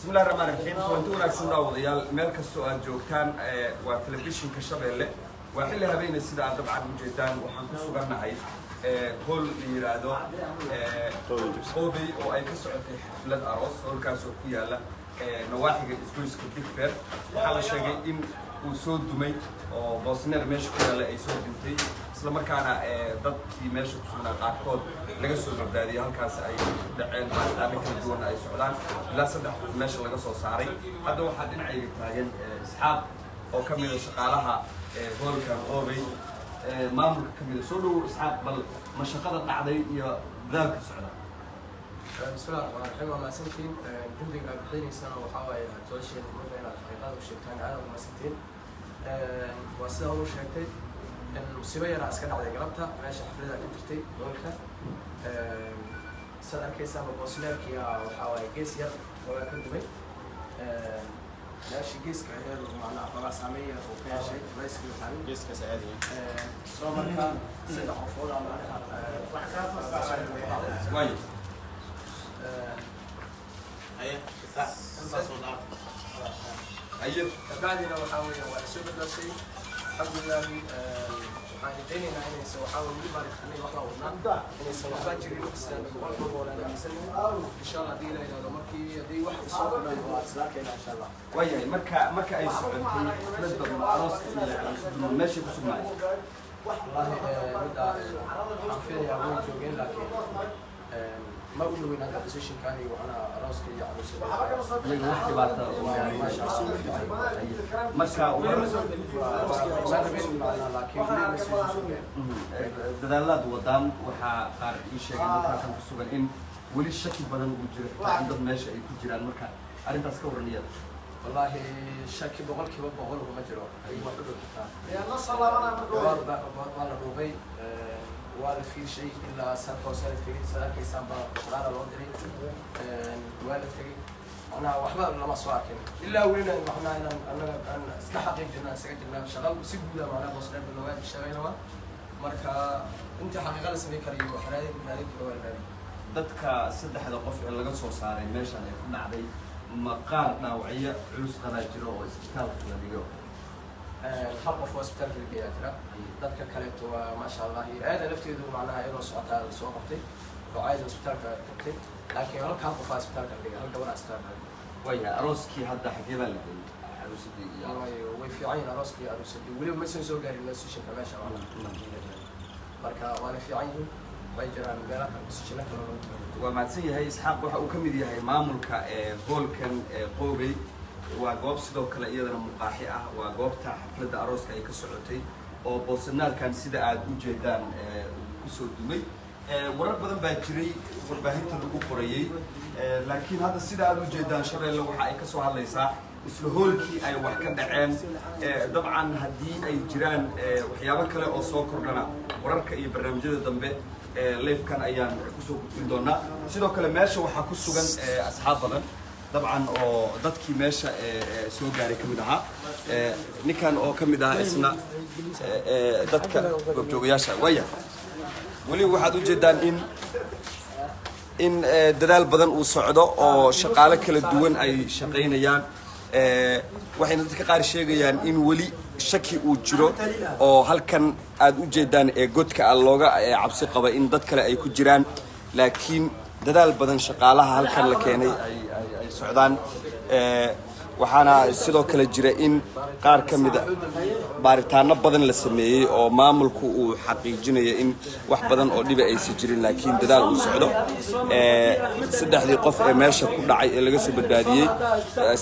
بسم الله الرحمن الرحيم كنتونا كسندا وضيال ملك السؤال جوكتان وتلفزيون كشبيلة وحلها بين السيدة طبعا وجدان وحنكسو قرنا هاي كل يرادو قوبي أو أي كسر حفلة أروس أو كاسو كيالا نواحي الإسبوعس كتير فير وحلا شيء إن وسود دمي أو بوسنر مش كيالا أي سود دمتي لما كان ضد في ماشي بسمنا قاعد لقى سود بدادي هالكاس أي دعين ما عندك الجون أي سودان لا صدق ماشي لقى صو صاري هذا واحد نعيق تاجن أصحاب أو كمل شقالها هول كان قوبي ما كمل سولو أصحاب بل مشقة العادي يا ذاك السعودة. بسم الله الرحمن الرحيم وما سنتين جندي قبلين سنة وحاول توشي المرة إلى الحقيقة والشيطان على وما سنتين وأصله هو شيء المصيبة أنا أسكن على جربتها ماشي حفلة كنترتي دولك سنة كيسة بوسلر كيا وحاول جيس ير ولا كنت بي ماشي جيس كهير معنا طبعا سامية وكل شيء رئيس كل جيس كسعادي صومر كان سيد حفوظ على كويس. أيه صوت أيه. بعدين لو حاول وأسوق هذا الشيء الحمد لله يعني ديني أنا يسوي حاول يبغى يخليه واحد ونا يسوي فاجر يكسر ولا أنا مسلم إن شاء الله دي لا إذا مركي دي واحد يسوي له وأسلاك إن شاء الله. وياي مكة أي سعودي نسبة من عروس ماشي بسماعي. والله بدأ حرفيا يا أبوي جوجين لكن ما أقول له إن هذا بوزيشن كان وأنا راسي عروس. يجي وقت بعد ما شاء الله. مكة ما نبين معنا لكن dadaalada wadaan waxaa qaar ii sheegay markaan ku sugan in weli shaki badan uu jiro xitaa dad meesha ay ku jiraan marka arrintaas ka waran iyada والله شاكي بقولك بقوله مجرى أي واحد بالكتاب. يا نص الله أنا روبي ولا في شيء إلا سافر في سافر كيسان بشرارة لودري ولا في أنا وحبا لما سواكن إلا وين إحنا أنا استحق جدنا سجلنا شغال وسيبنا معنا بوصلنا بالنواد الشغالين هو مركا أنت حقيقة اسمي كريم وحنادي من هذيك الوالد. dadka saddexda qof ee laga soo saaray meeshan ay ku dhacday مقال نوعية عروس قراجير أو إسبيتال كلاميو. حق في إسبيتال كلاميو. ذاتك كلمت وما شاء الله هذا لفتي ذو معناها إنه سوقتها سوقتي وعايز إسبيتال كلاميو لكن هل كان في إسبيتال كلاميو هل دور إسبيتال كلاميو. ويا عروسكي هذا حكي بالك عروس دي. وفي عين عروسكي عروس دي ولو مثل زوجة الناس يشوف ما شاء الله. بركة وأنا في عينه بيجرى من جرا بس شلون وما تسي هاي إسحاق وح وكمدي هاي مامولك هول كان قوبي وجواب سدوا كلا إيضا مقاحئة وجواب تاع حفلة عروس كأي كسرتي أو بوسنار كان سيدا عاد وجدان كسر دمي ورد بدن باكري ورباهين تلقوا قرية لكن هذا سيدا عاد وجدان شر لو حقيقة كسر على يساع مثل هول كي أي واحد عين طبعا هدي أي جيران وحيابا كلا أو سوكر لنا ورد كأي برنامج الدنبه ليف كان أيام كسو بدونا سيدو كلا ماشى وحكوا سجن أصحابنا طبعا أو ضدكي ماشى سو جاري كمدها نكان أو كمدها اسمنا ضدك بجوجياشة ويا ولي واحد جدا إن دلال بدن وصعدة أو شقالة كل الدول أي شقين أيام waxay dadka qaar sheegayaan in wali shaki uu jiro oo halkan aad u jeedaan ee godka looga cabsi qaba in dad kale ay ku jiraan laakiin dadaal badan shaqaalaha halkan la keenay ay socdaan waxaana sidoo kale jira in qaar ka mid ah baaritaano badan la sameeyay oo maamulku uu xaqiijinayo in wax badan oo dhibi aysan jirin laakiin dadaal uu socdo saddexdii qof ee meesha ku dhacay ee laga soo badbaadiyay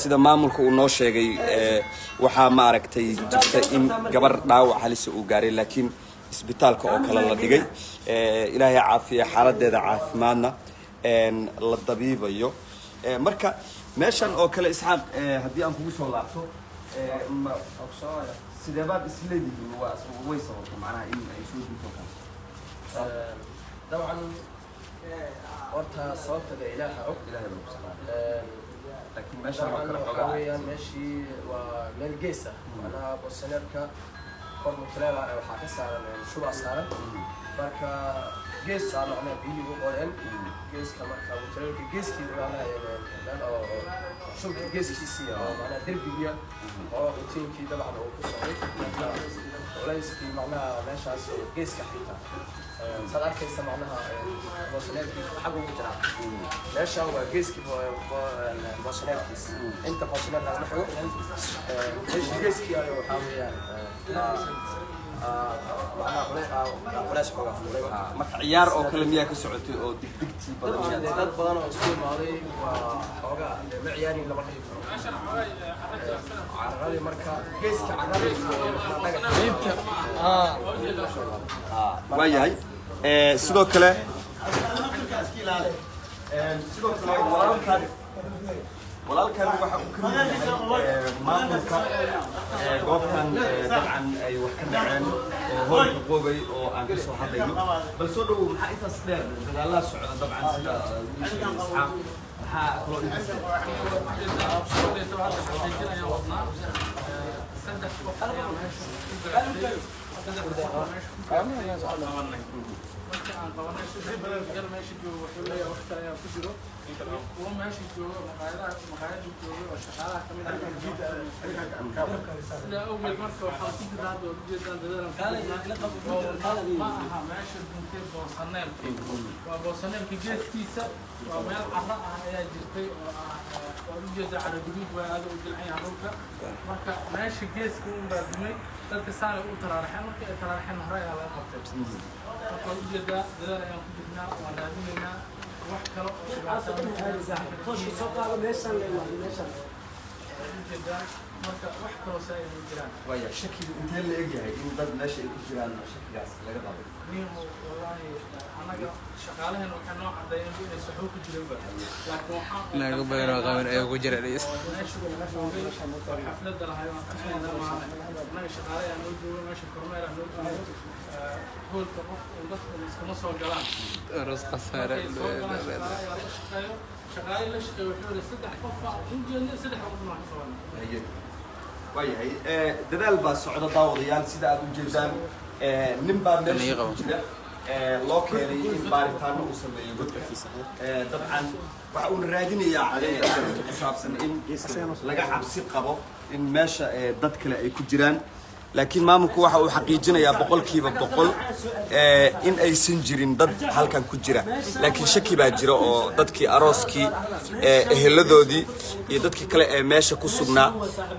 sida maamulku uu noo sheegay waxaa ma aragtay jirta in gabar dhaawac halis uu gaaray laakiin isbitaalka oo kale la dhigay ilaahay caafiya xaaladeeda caafimaadna la dabiibayo marka meeshan oo kale isxaaq haddii aan kugu soo laabto sideebaad isleedihiin way sababta macnaha in ay soo dinto kale طبعا horta sababta ilaaha og ilaahay baa ku salaamay laakiin meeshan oo kale xogaa meeshi waa meel gees ah ana bosanerka kormo taleela waxa ka saaran shuba saaran marka gees aan macna biyo qoran geeska marka mutalka geeskii waana dan oo shulka geeskiisii oo maana derbiga oo intiinkii dabcan uu ku socday marka culayskii macnaha meeshaas oo geeska xigta sad arkaysa macnaha boosaneerkii xag ugu jira meesha waa geeskii boosaneerkiisa inta boosaneer laga xigo geeskii ayo waxaa weeyaan marka ciyaar oo kale miyaa ka socotay oo degdegtii badan dad badan oo isku imaaday waa xoogaa ma ciyaarin lama dhihi karo carradii marka geeska carradii waa yahay sidoo kale walaalkan waxa uu ka mid yahay maamulka goobtan dabcan ay wax ka dhaceen oo hoolka qoobay oo aan ka soo hadlayno bal soo dhowow maxaa intaas dheer dagaallada socda dabcan sida isxaaq maxaa kaloo marka aan qabanay sidii gal meesha joogo wuxuu leeyahay waqti ayaa ku jiro kuwa meesha joogo maqaayada joogo oo shaqaalaha kamid ah sidaa awgeed marka waxaa ku jira hadda ujeedaan dadaalan ma aha meesha duntay boosaneelka waa boosaneelka geeskiisa waa meel carro ah ayaa jirtay oo waa ujeedaa carro guduud waa aada u jilcan yahay dhulka marka meesha geeska un baa dumay dadka saanay u taraaraxeen marka ay taraaraxeen hore ayaa laga qabtay marka ujeedaa dadaal ayaan ku jirnaa waan raadinaynaa wax kale oo ujeedaa marka wax kaloo saa ay jiraan waya shakiga intee la egyahay in dad meesha ay ku jiraan shakigaas laga qabo wallahi anaga shaqaalaheena waxay noo cadeeyeen inay saxuu ku jiranba laakiin waxaan naga badan oo qaban ay ku jiraan xafladda lahayd waan kasoo maana anaga shaqaale ayaa noo jooga meesha kormeer ah noo jooga hoolka qof dadka iskama soo galaan ras khasaare shaqaale la shaqeeyo wuxuu saddex qof ujeedna saddex qof ma qabanay waayahay dadaal baa socda daawadayaal sida aad u jeedaan nin baa meesha ku jira loo keenay in baaritaano uu sameeyo godkiisa dabcan waxa uu raadinayaa caddeyn ku saabsan in laga cabsi qabo in meesha dad kale ay ku jiraan laakiin maamulku waxa uu xaqiijinayaa 100% in aysan jirin dad halkan ku jira laakiin shaki baa jira oo dadkii arooskii eheladoodii iyo dadkii kale ee meesha ku sugnaa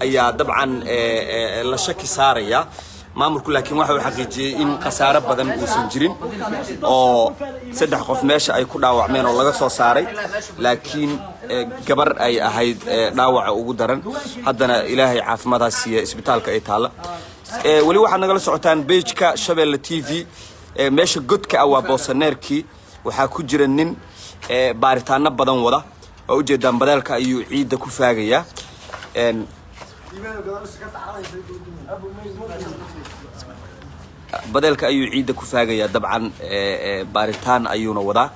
ayaa dabcan la shaki saaraya maamulku laakiin waxa uu xaqiijiyay in khasaare badan uusan jirin oo 3 qof meesha ay ku dhaawacmeen oo laga soo saaray laakiin gabar ay ahayd dhaawaca ugu daran haddana ilaahay caafimaadkaas siiya isbitaalka ay taala wali waxaad nagala socotaan page-ka Shabeelle TV meesha godka ah waa boosaneerkii waxaa ku jira nin baaritaano badan wada oo ujeedaan badalka ayuu ciidda ku faagaya badalka ayuu ciidda ku faagaya dabcan baaritaan ayuuna wadaa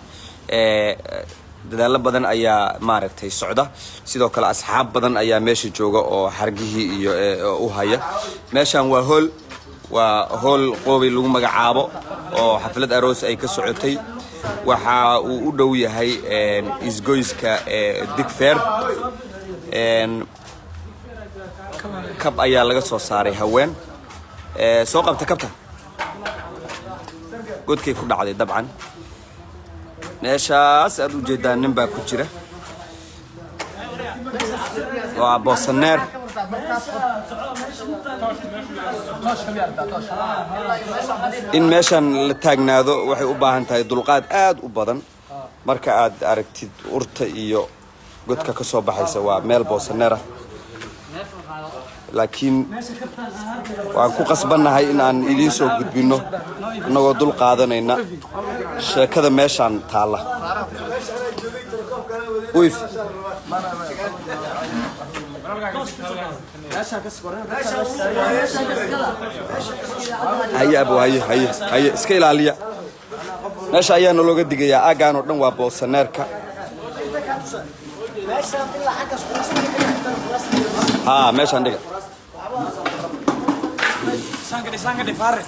dadaal badan ayaa maaragtay socda sidoo kale asxaab badan ayaa meesha jooga oo xargihii iyo u haya meeshan waa hool qoobay lagu magacaabo oo xaflad aroos ay ka socotay waxa uu u dhow yahay isgoyska Digfair kab ayaa laga soo saaray haween soo qabta kabta godkay ku dhacday dabcan meeshaas aad u jeedaan nin baa ku jira waa boosaneer in meeshan la taagnaado waxay u baahan tahay dulqaad aad u badan marka aad aragtid urta iyo godka ka soo baxaysa waa meel boosaneer ah laakiin waan ku qasbannahay in aan idiin soo gudbino annagoo dul qaadanayna sheekada meeshaan taalla uyf haye abo haye iska ilaaliya meesha ayaa nalooga digayaa aaggaan oo dhan waa boosaneerka ها ماشي عندك سانك دي فارن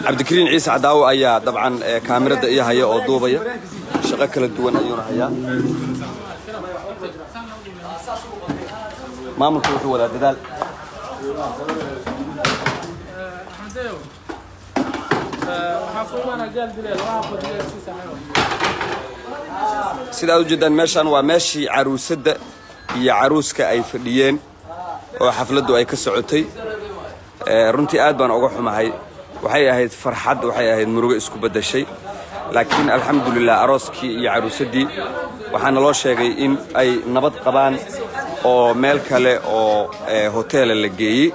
cabdikariin ciise cadaawo ayaa dabcan kaamirada iyo haya oo duubaya shaqo kala duwan ayuuna hayaa maamulku wuxuu wadaa dadaal sida aad u jeedaan meeshan waa meeshii caruusada iyo caruuska ay fadhiyeen oo xafladdu ay ka socotay runtii aad baan uga xumahay waxay ahayd farxad waxay ahayd murugo isku bedeshay laakiin alxamdulillah arooskii iyo caruusadii waxaana loo sheegay in ay nabad qabaan oo meel kale oo hotel la geeyay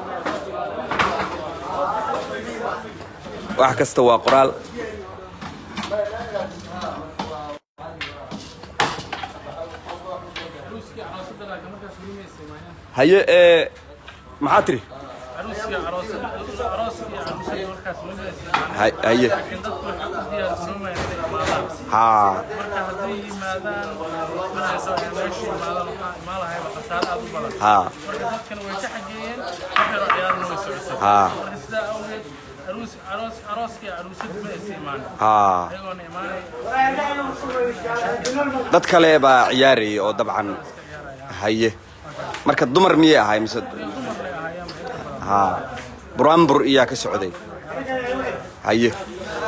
wax kasta waa qoraal haye maxaa tiri haye dad kale baa ciyaarayay oo dabcan haye marka dumar miyay ahay mise buraanbur iyaa ka socday haye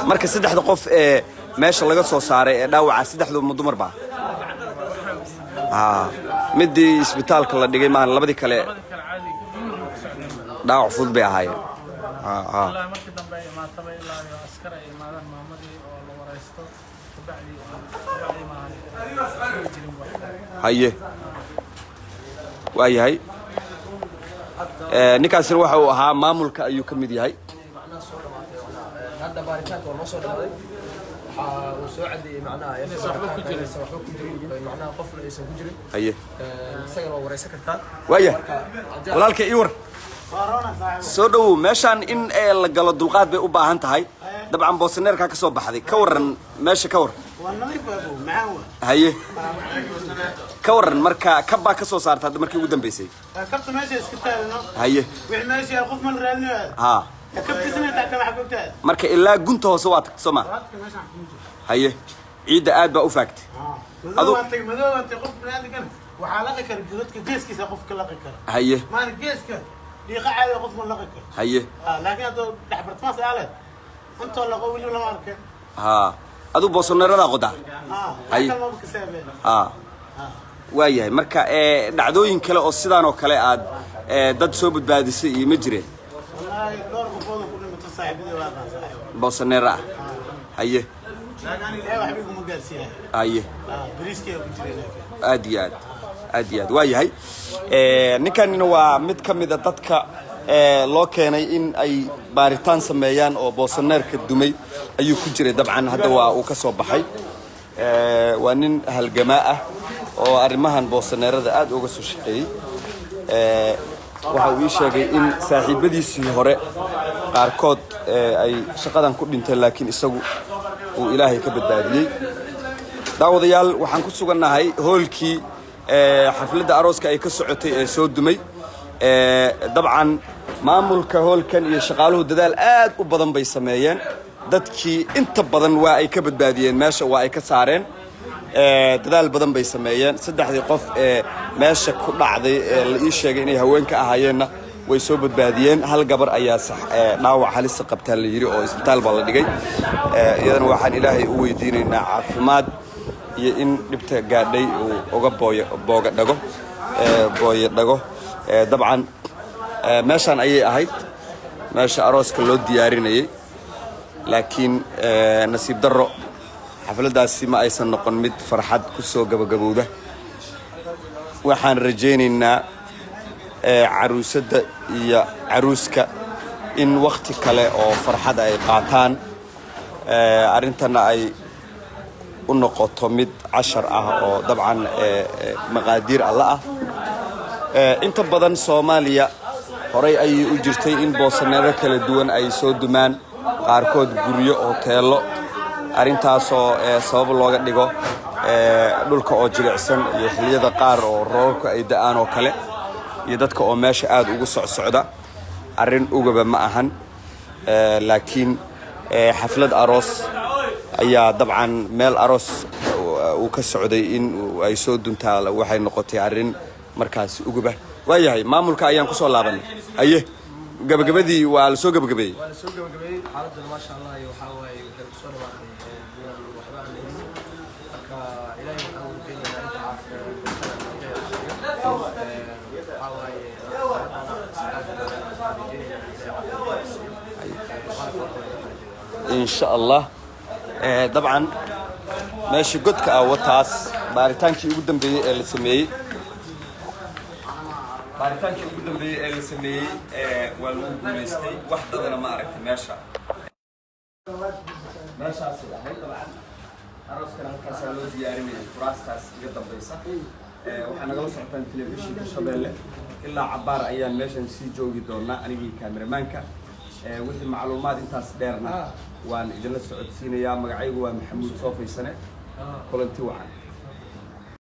marka saddexda qof ee meesha laga soo saaray ee dhaawaca saddexdu ma dumar baa midii isbitaalka la dhigay maahan labadii kale dhaawac fudud bay ahaayeen haye waayahay ninkaasina waxa uu ahaa maamulka ayuu ka mid yahay hadda baaritaanka waa noo soo dhamaaday waxaa uu soo cadeeyey macnaha waxba ku jirin macnaha qofna aysan ku jirin haye isagana waa wareysan kartaa waaya walaalka ii war soo dhowow meeshaan in la galo dulqaad bay u baahan tahay dabcan boosaneerkaa ka soo baxday ka waran meesha ka war haye ka waran marka kabbaa ka soo saarta hadda markii ugu dambeysay kabta meesha iska taagno haye wixii meesha qof mal raadinayo kabtisna taagta waxa goobtaada marka ilaa gunta hoose waa tagtay Soomaa haye ciida aad baa u faagtay madowantay qof banaadkan waxaa la dhakar godadka geeskiisa qofka la dhakar haye maan geeska dhiiqa caadi qof ma la dhakar haye laakiin hadda dhaxbartmaas aale inta la qowli lama arkan adu boosaneerada qodaa haye waayahay marka dhacdooyin kale oo sidaan oo kale aad dad soo badbaadisay iyo ma jireen boosaneera haye haye aad iyo aad waayahay ninkanina waa mid ka mid a dadka loo keenay in ay baaritaan sameeyaan oo boosaneerka dumay ayuu ku jiray dabcan hadda waa uu ka soo baxay waa nin halgamaa ah oo arrimahan boosaneerada aad uga soo shaqeeyay waxa uu ii sheegay in saaxiibadiisii hore qaarkood ay shaqadan ku dhinteen laakiin isagu uu ilaahay ka badbaadiyey daawadayaal waxaan ku sugannahay hoolkii xafladda arooska ay ka socotay ee soo dumay dabcan maamulka hoolkan iyo shaqaaluhu dadaal aad u badan bay sameeyeen dadkii inta badan waa ay ka badbaadiyeen meesha waa ay ka saareen dadaal badan bay sameeyeen saddexdii qof ee meesha ku dhacday ee la ii sheegay inay haweenka ahaayeenna way soo badbaadiyeen hal gabar ayaa dhaawac halisa qabtaa la yiri oo isbitaal baa la dhigay iyadana waxaan ilaahay u weydiinaynaa caafimaad iyo in dhibta gaadhay uu uga booga dhago dabcan meeshaan ayay ahayd meesha arooska loo diyaarinayay laakiin nasiib darro xafladdaasi ma aysan noqon mid farxad ku soo gabagabowda waxaan rajaynaynaa caruusadda iyo caruuska in wakhti kale oo farxad ay qaataan arrintana ay u noqoto mid cashar ah oo dabcan maqaadiir alla ah inta badan Soomaaliya horay ayay u jirtay in boosaneero kala duwan ay soo dumaan qaarkood guryo hoteelo arrintaasoo sabab looga dhigo dhulka oo jilicsan iyo xilliyada qaar oo roobka ay da'aan oo kale iyo dadka oo meesha aad ugu socda arrin ugaba ma ahan laakiin xaflad aroos ayaa dabcan meel aroos uu ka socday in ay soo duntaa waxay noqotay arrin markaas uguba waayahay maamulka ayaan ku soo laabanay aye gabagabadii waa la soo gabagabeeyey xaaladana maasha allah iyo waxaa waaye waxay ku soo dhawaaqay waxba aan helin marka ilaahay waxaan ugu keenaynaa inta waxaa waaye إن شاء الله طبعا ماشي قد كأوتاس بارتانكي قدام بي السمي بارتانكي قدام بي السمي والمستي واحدة أنا ما أعرف ماشى هاي طبعا أروس كلام كاسلو دياري من فراس كاس قدام بيسا وحنا قلنا سعتان تلفزيون الشباب إلا عبارة أيام ماشى نسي جوجي دورنا أنا جي كاميرا مانكا wixii macluumaad intaas dheerna waan idinla socodsiinayaa magacaygu waa maxamuud soofay sane kulanti wacan